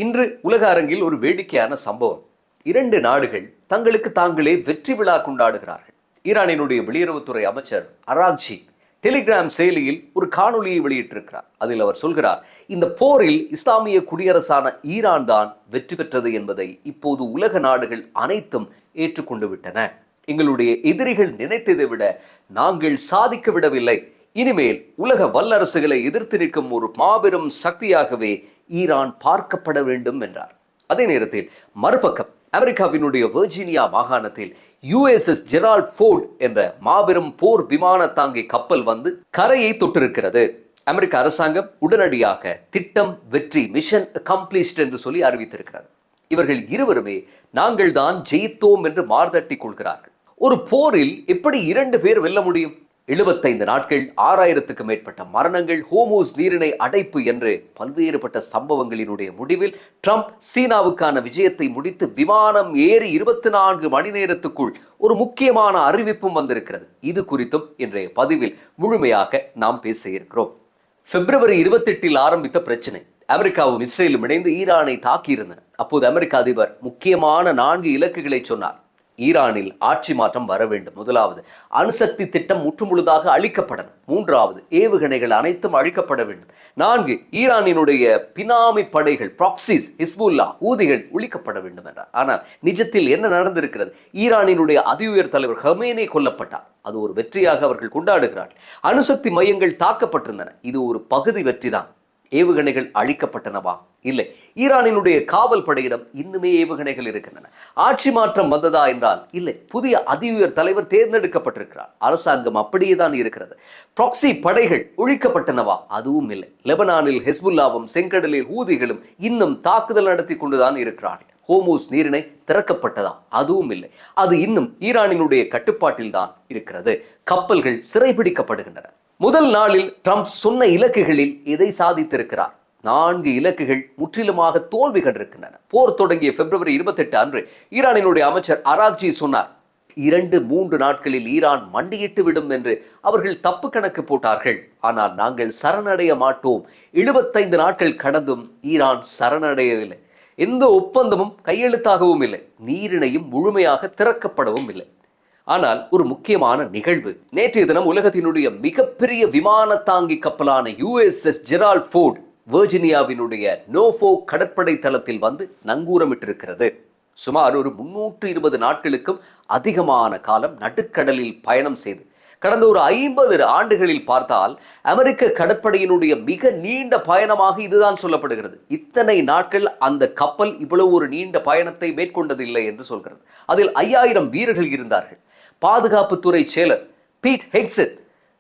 இன்று உலக அரங்கில் ஒரு வேடிக்கையான சம்பவம். இரண்டு நாடுகள் தங்களுக்கு தாங்களே வெற்றி விழா கொண்டாடுகிறார்கள். ஈரானினுடைய வெளியுறவுத்துறை அமைச்சர் அராக்ஜி டெலிகிராம் செயலியில் ஒரு காணொலியை வெளியிட்டிருக்கிறார். அதில் அவர் சொல்கிறார், இந்த போரில் இஸ்லாமிய குடியரசான ஈரான் தான் வெற்றி பெற்றது என்பதை இப்போது உலக நாடுகள் அனைத்தும் ஏற்றுக்கொண்டு விட்டன. எங்களுடைய எதிரிகள் நினைத்ததை விட நாங்கள் சாதிக்க விடவில்லை. இனிமேல் உலக வல்லரசுகளை எதிர்த்து நிற்கும் ஒரு மாபெரும் சக்தியாகவே ஈரான் பார்க்கப்பட வேண்டும் என்றார். அதே நேரத்தில் மறுபக்கம் அமெரிக்காவினுடைய வெர்ஜீனியா மாகாணத்தில் USS ஜெரால்ட் ஃபோர்ட் என்ற மாபெரும் போர் விமான தாங்கி கப்பல் வந்து கரையை தொட்டிருக்கிறது. அமெரிக்க அரசாங்கம் உடனடியாக திட்டம் வெற்றி, மிஷன் அக்கம்ப்ளிஷ்ட் என்று சொல்லி அறிவித்திருக்கிறது. இவர்கள் இருவருமே நாங்கள் தான் ஜெயித்தோம் என்று மார்தட்டி கொள்கிறார்கள். ஒரு போரில் எப்படி இரண்டு பேர் வெல்ல முடியும்? 75 நாட்கள், 6000க்கு மேற்பட்ட மரணங்கள், ஹோமூஸ் நீரிணை அடைப்பு என்று பல்வேறுபட்ட சம்பவங்களினுடைய முடிவில் ட்ரம்ப் சீனாவுக்கான விஜயத்தை முடித்து விமானம் ஏறி 24 மணி நேரத்துக்குள் ஒரு முக்கியமான அறிவிப்பும் வந்திருக்கிறது. இது குறித்தும் இன்றைய பதிவில் முழுமையாக நாம் பேச இருக்கிறோம். பிப்ரவரி 28 ஆரம்பித்த பிரச்சனை. அமெரிக்காவும் இஸ்ரேலும் இணைந்து ஈரானை தாக்கியிருந்தன. அப்போது அமெரிக்க அதிபர் முக்கியமான 4 இலக்குகளை சொன்னார். ஈரானில் ஆட்சி மாற்றம் வர வேண்டும். முதலாவது, அணுசக்தி திட்டம் முற்றுமுழுதாக அழிக்கப்படணும். மூன்றாவது, ஏவுகணைகள் அனைத்தும் அழிக்கப்பட வேண்டும். 4, ஈரானினுடைய பினாமி படைகள், ப்ராக்சிஸ், ஹிஸ்புல்லா, ஊதிகள் ஒழிக்கப்பட வேண்டும் என்றார். ஆனால் நிஜத்தில் என்ன நடந்திருக்கிறது? ஈரானினுடைய அதிஉயர் தலைவர் ஹமேனி கொல்லப்பட்டார். அது ஒரு வெற்றியாக அவர்கள் கொண்டாடுகிறார்கள். அணுசக்தி மையங்கள் தாக்கப்பட்டிருந்தன. இது ஒரு பகுதி வெற்றிதான். ஏவுகணைகள் அழிக்கப்பட்டனவா? இல்லை. ஈரானினுடைய காவல் படையிடம் இன்னுமே ஏவுகணைகள் இருக்கின்றன. ஆட்சி மாற்றம் வந்ததா என்றால் இல்லை. புதிய அதிஉயர் தலைவர் தேர்ந்தெடுக்கப்பட்டிருக்கிறார். அரசாங்கம் அப்படியே தான் இருக்கிறது. ப்ராக்சி படைகள் ஒழிக்கப்பட்டனவா? அதுவும் இல்லை. லெபனானில் ஹெஸ்புல்லாவும் செங்கடலில் ஊதிகளும் இன்னும் தாக்குதல் நடத்தி கொண்டுதான் இருக்கிறார்கள். ஹோமூஸ் நீரிணை திறக்கப்பட்டதா? அதுவும் இல்லை. அது இன்னும் ஈரானினுடைய கட்டுப்பாட்டில் தான் இருக்கிறது. கப்பல்கள் சிறைபிடிக்கப்படுகின்றன. முதல் நாளில் ட்ரம்ப் சொன்ன இலக்குகளில் எதை சாதித்திருக்கிறார்? 4 இலக்குகள் முற்றிலுமாக தோல்வி கண்டிருக்கின்றன. போர் தொடங்கிய பிப்ரவரி 28 அன்று ஈரானினுடைய அமைச்சர் அராக்ஜி சொன்னார், 2-3 நாட்களில் ஈரான் மண்டியிட்டு விடும் என்று அவர்கள் தப்பு கணக்கு போட்டார்கள். ஆனால் நாங்கள் சரணடைய மாட்டோம். 75 நாட்கள் கடந்தும் ஈரான் சரணடையவில்லை. எந்த ஒப்பந்தமும் கையெழுத்தாகவும் இல்லை. நீரிணையும் முழுமையாக திறக்கப்படவும் இல்லை. ஆனால் ஒரு முக்கியமான நிகழ்வு. நேற்றைய தினம் உலகத்தினுடைய மிகப்பெரிய விமான தாங்கி கப்பலான USS ஜெரால்ட் ஃபோர்ட் வெர்ஜீனியாவினுடைய நோர்ஃபோக் கடற்படை தளத்தில் வந்து நங்கூரமிட்டிருக்கிறது. சுமார் ஒரு 320 நாட்களுக்கும் அதிகமான காலம் நடுக்கடலில் பயணம் செய்து கடந்த ஒரு 50 ஆண்டுகளில் பார்த்தால் அமெரிக்க கடற்படையினுடைய மிக நீண்ட பயணமாக இதுதான் சொல்லப்படுகிறது. இத்தனை நாட்கள் அந்த கப்பல் இவ்வளவு ஒரு நீண்ட பயணத்தை மேற்கொண்டதில்லை என்று சொல்கிறது. அதில் 5000 வீரர்கள் இருந்தார்கள். பாதுகாப்புத்துறை செயலர் பீட் ஹெக்ஸெட்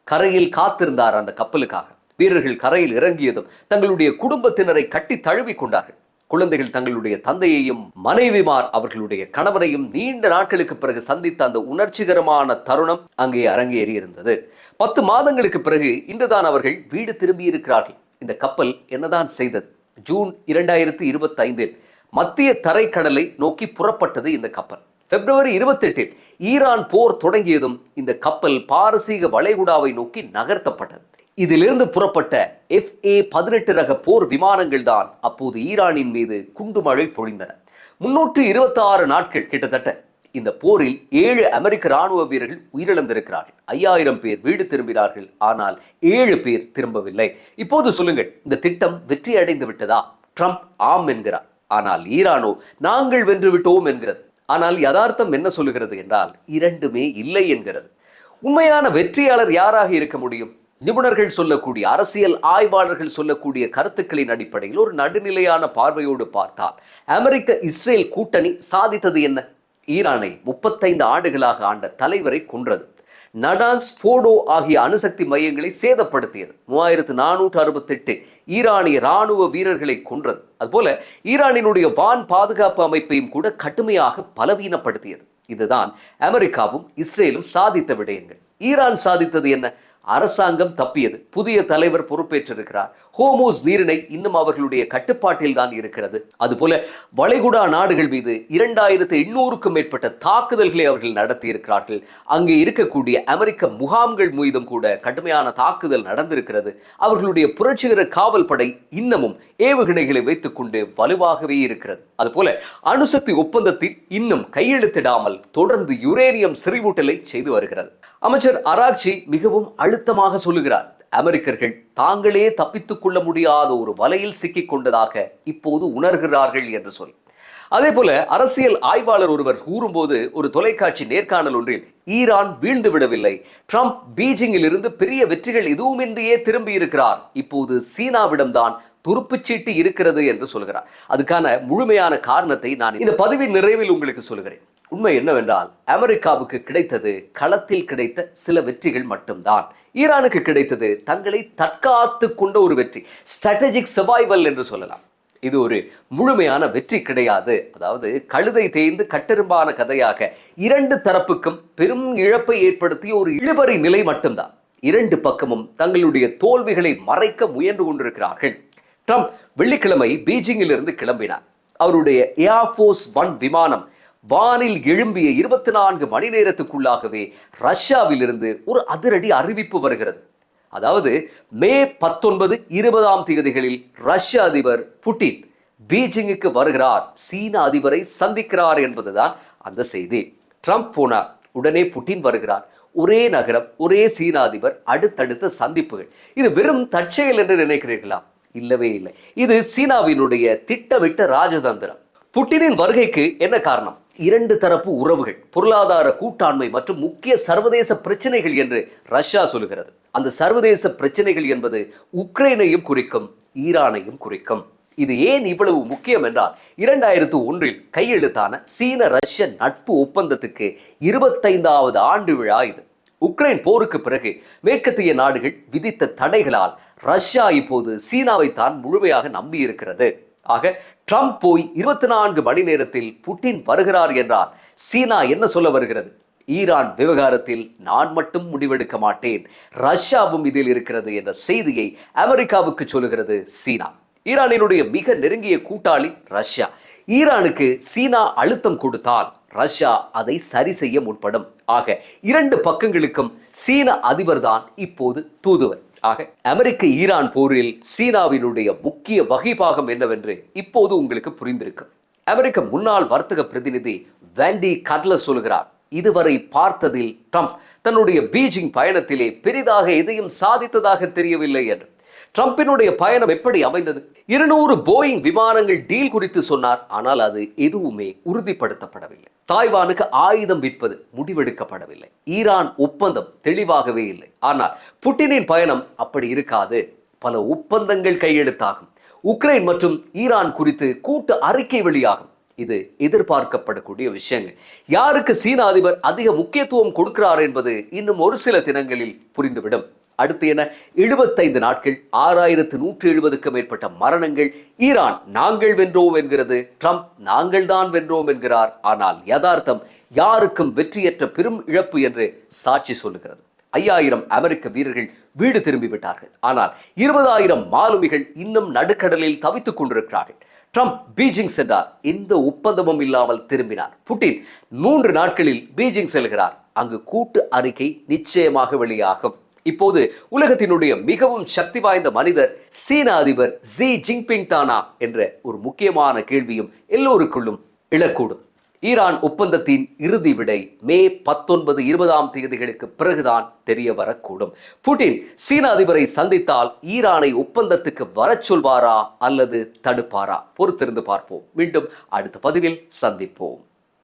கரையில் காத்திருந்தார் அந்த கப்பலுக்காக. வீரர்கள் கரையில் இறங்கியதும் தங்களுடைய குடும்பத்தினரை கட்டி தழுவி கொண்டார்கள். குழந்தைகள் தங்களுடைய தந்தையையும் மனைவிமார் அவர்களுடைய கணவரையும் நீண்ட நாட்களுக்கு பிறகு சந்தித்த அந்த உணர்ச்சிகரமான தருணம் அங்கே அரங்கேறி இருந்தது. 10 மாதங்களுக்கு பிறகு இன்றுதான் அவர்கள் வீடு திரும்பி இருக்கிறார்கள். இந்த கப்பல் என்னதான் செய்தது? ஜூன் 2025 மத்திய தரைக்கடலை நோக்கி புறப்பட்டது இந்த கப்பல். பிப்ரவரி 28 ஈரான் போர் தொடங்கியதும் இந்த கப்பல் பாரசீக வளைகுடாவை நோக்கி நகர்த்தப்பட்டது. இதிலிருந்து புறப்பட்ட FA-18 ரக போர் விமானங்கள் தான் அப்போது ஈரானின் மீது குண்டுமழை பொழிந்தன. 326 நாட்கள் கிட்டத்தட்ட இந்த போரில் 7 அமெரிக்க இராணுவ வீரர்கள் உயிரிழந்திருக்கிறார்கள். 5000 பேர் வீடு திரும்பினார்கள். ஆனால் 7 பேர் திரும்பவில்லை. இப்போது சொல்லுங்கள், இந்த திட்டம் வெற்றி அடைந்து விட்டதா? ட்ரம்ப் ஆம் என்கிறார். ஆனால் ஈரானோ நாங்கள் வென்று விட்டோம் என்கிறது. ஆனால் யதார்த்தம் என்ன சொல்லுகிறது என்றால் இரண்டுமே இல்லை என்கிறது. உண்மையான வெற்றியாளர் யாராக இருக்க முடியும்? நிபுணர்கள் சொல்லக்கூடிய, அரசியல் ஆய்வாளர்கள் சொல்லக்கூடிய கருத்துக்களின் அடிப்படையில் ஒரு நடுநிலையான பார்வையோடு பார்த்தால் அமெரிக்க இஸ்ரேல் கூட்டணி சாதித்தது என்ன? ஈரானை 35 ஆண்டுகளாக ஆண்ட தலைவரை கொன்றது. நடான்ஸ், ஃபோடோ ஆகிய அணுசக்தி மையங்களை சேதப்படுத்தியது. 3468 ஈரானிய இராணுவ வீரர்களை கொன்றது. அதுபோல ஈரானினுடைய வான் பாதுகாப்பு அமைப்பையும் கூட கடுமையாக பலவீனப்படுத்தியது. இதுதான் அமெரிக்காவும் இஸ்ரேலும் சாதித்த விடயங்கள். ஈரான் சாதித்தது என்ன? அரசாங்கம் தப்பியது, புதிய தலைவர் பொறுப்பேற்றிருக்கிறார். ஹோமோஸ் நீரிணை இன்னும் அவர்களுடைய கட்டுப்பாட்டில் தான் இருக்கிறது. அதுபோல வளைகுடா நாடுகள் மீது 2800க்கும் மேற்பட்ட தாக்குதல்களை அவர்கள் நடத்தி இருக்கிறார்கள். அங்கே இருக்கக்கூடிய அமெரிக்க முகாம்கள் மீதும் கூட கடுமையான தாக்குதல் நடந்திருக்கிறது. அவர்களுடைய புரட்சிகர காவல் படை இன்னமும் ஏவுகணைகளை வைத்துக் கொண்டு வலுவாகவே இருக்கிறது. அதுபோல அணுசக்தி ஒப்பந்தத்தில் இன்னும் கையெழுத்திடாமல் தொடர்ந்து யுரேனியம் செறிவூட்டலை செய்து வருகிறது. அமைச்சர் அராக்சி மிகவும் அழுத்தமாக சொல்லுகிறார், அமெரிக்கர்கள் தாங்களே தப்பித்துக் கொள்ள முடியாத ஒரு வலையில் சிக்கிக் கொண்டதாக இப்போது உணர்கிறார்கள் என்று சொல்லி. அதே போல அரசியல் ஆய்வாளர் ஒருவர் கூறும்போது ஒரு தொலைக்காட்சி நேர்காணல் ஒன்றில் ஈரான் வீழ்ந்து விடவில்லை, ட்ரம்ப் பீஜிங்கில் இருந்து பெரிய வெற்றிகள் எதுவுமின்றியே திரும்பி இருக்கிறார், இப்போது சீனாவிடம்தான் துருப்புச்சீட்டு இருக்கிறது என்று சொல்கிறார். அதுக்கான முழுமையான காரணத்தை நான் இந்த பதிவின் நிறைவில் உங்களுக்கு சொல்கிறேன். உண்மை என்னவென்றால் அமெரிக்காவுக்கு கிடைத்தது களத்தில் கிடைத்த சில வெற்றிகள் மட்டும்தான். ஈரானுக்கு கிடைத்தது தங்களை தற்காத்து கொண்ட ஒரு வெற்றி, ஸ்ட்ராட்டஜிக் சர்வைவல் என்று சொல்லலாம். இது ஒரு முழுமையான வெற்றி கிடையாது. அதாவது கழுதை தேய்ந்து கட்டெரும்பான கதையாக இரண்டு தரப்புக்கும் பெரும் இழப்பை ஏற்படுத்திய ஒரு இழுபறி நிலை மட்டும்தான். இரண்டு பக்கமும் தங்களுடைய தோல்விகளை மறைக்க முயன்று கொண்டிருக்கிறார்கள். ட்ரம்ப் வெள்ளிக்கிழமை பீஜிங்கில் இருந்து கிளம்பினார். அவருடைய ஏர்ஃபோர்ஸ் 1 விமானம் வானில் எழும்பிய 24 மணி நேரத்துக்குள்ளாகவே ரஷ்யாவில் இருந்து ஒரு அதிரடி அறிவிப்பு வருகிறது. அதாவது மே 19, 20ஆம் தேதிகளில் ரஷ்ய அதிபர் புட்டின் பீஜிங்குக்கு வருகிறார், சீன அதிபரை சந்திக்கிறார் என்பதுதான் அந்த செய்தி. ட்ரம்ப் போனார், உடனே புட்டின் வருகிறார். ஒரே நகரம், ஒரே சீன அதிபர், அடுத்தடுத்த சந்திப்புகள். இது வெறும் தற்செயல் என்று நினைக்கிறீர்களா? இல்லவே இல்லை. இது சீனாவினுடைய திட்டமிட்ட ராஜதந்திரம். புட்டினின் வருகைக்கு என்ன காரணம்? இரண்டு தரப்பு உறவுகள், பொருளாதார கூட்டாண்மை மற்றும் முக்கிய சர்வதேச பிரச்சனைகள் என்று ரஷ்யா சொல்லுகிறது. அந்த சர்வதேச பிரச்சனைகள் என்பது உக்ரைனையும் குறிக்கும், ஈரானையும் குறிக்கும். இது ஏன் இவ்வளவு முக்கியம் என்றால் 2001 கையெழுத்தான சீன ரஷ்ய நட்பு ஒப்பந்தத்துக்கு 25வது ஆண்டு விழா இது. உக்ரைன் போருக்கு பிறகு மேற்கத்திய நாடுகள் விதித்த தடைகளால் ரஷ்யா இப்போது சீனாவை தான் முழுமையாக நம்பி இருக்கிறது. ஆக ட்ரம்ப் போய் 24 மணி நேரத்தில் புட்டின் வருகிறார் என்றால் சீனா என்ன சொல்ல வருகிறது? ஈரான் விவகாரத்தில் நான் மட்டும் முடிவெடுக்க மாட்டேன், ரஷ்யாவும் இதில் இருக்கிறது என்ற செய்தியை அமெரிக்காவுக்கு சொல்லுகிறது சீனா. ஈரானினுடைய மிக நெருங்கிய கூட்டாளி ரஷ்யா. ஈரானுக்கு சீனா அழுத்தம் கொடுத்தால் ரஷ்யா அதை சரி செய்ய முற்படும். ஆக இரண்டு பக்கங்களுக்கும் சீன அதிபர் தான் இப்போது தூதுவர். ஆக அமெரிக்க ஈரான் போரில் சீனாவினுடைய முக்கிய வகைபாகம் என்னவென்று இப்போது உங்களுக்கு புரிந்திருக்கும். அமெரிக்க முன்னாள் வர்த்தக பிரதிநிதி வேண்டி கட்லர் சொல்கிறார், இதுவரை பார்த்ததில் ட்ரம்ப் தன்னுடைய பீஜிங் பயணத்திலே பெரிதாக எதையும் சாதித்ததாக தெரியவில்லை என்று. ட்ரம்பினுடைய பயணம் எப்படி அமைந்தது? 200 போயிங் விமானங்கள் டீல் குறித்து சொன்னார், ஆனால் அது எதுவுமே உறுதிப்படுத்தப்படவில்லை. தாய்வானுக்கு ஆயுதம் விற்பது முடிவெடுக்கப்படவில்லை. ஈரான் ஒப்பந்தம் தெளிவாகவே இல்லை. ஆனால் புட்டினின் பயணம் அப்படி இருக்காது. பல ஒப்பந்தங்கள் கையெழுத்தாகும். உக்ரைன் மற்றும் ஈரான் குறித்து கூட்டு அறிக்கை வெளியாகும். இது எதிர்பார்க்கப்படக்கூடிய விஷயங்கள். யாருக்கு சீன அதிபர் அதிக முக்கியத்துவம் கொடுக்கிறார் என்பது இன்னும் ஒரு சில தினங்களில் புரிந்துவிடும். அடுத்து என்ன? 75 நாட்கள், 6170க்கும் மேற்பட்ட மரணங்கள். ஈரான் நாங்கள் வென்றோம் என்கிறது, ட்ரம்ப் நாங்கள் தான் வென்றோம் என்கிறார். ஆனால் யதார்த்தம் யாருக்கும் வெற்றியற்ற பெரும் இழப்பு என்று சாட்சி சொல்லுகிறது. 5000 அமெரிக்க வீரர்கள் வீடு திரும்பிவிட்டார்கள். ஆனால் 20,000 மாலுமிகள் இன்னும் நடுக்கடலில் தவித்துக் கொண்டிருக்கிறார்கள். ட்ரம்ப் பீஜிங் சென்றார், எந்த ஒப்பந்தமும் இல்லாமல் திரும்பினார். புட்டின் 3 நாட்களில் பீஜிங் செல்கிறார். அங்கு கூட்டு அறிக்கை நிச்சயமாக வெளியாகும். இப்போது உலகத்தினுடைய மிகவும் சக்தி வாய்ந்த மனிதர் சீன அதிபர் ஜி ஜின்பிங் தானா என்ற ஒரு முக்கியமான கேள்வியும் எல்லோருக்குள்ளும் எழக்கூடும். ஈரான் ஒப்பந்தத்தின் இறுதி விடை மே 19, 20ஆம் தேதிகளுக்கு பிறகுதான் தெரிய வரக்கூடும். புட்டின் சீன அதிபரை சந்தித்தால் ஈரானை ஒப்பந்தத்துக்கு வரச் சொல்வாரா அல்லது தடுப்பாரா? பொறுத்திருந்து பார்ப்போம். மீண்டும் அடுத்த பதிவில் சந்திப்போம்.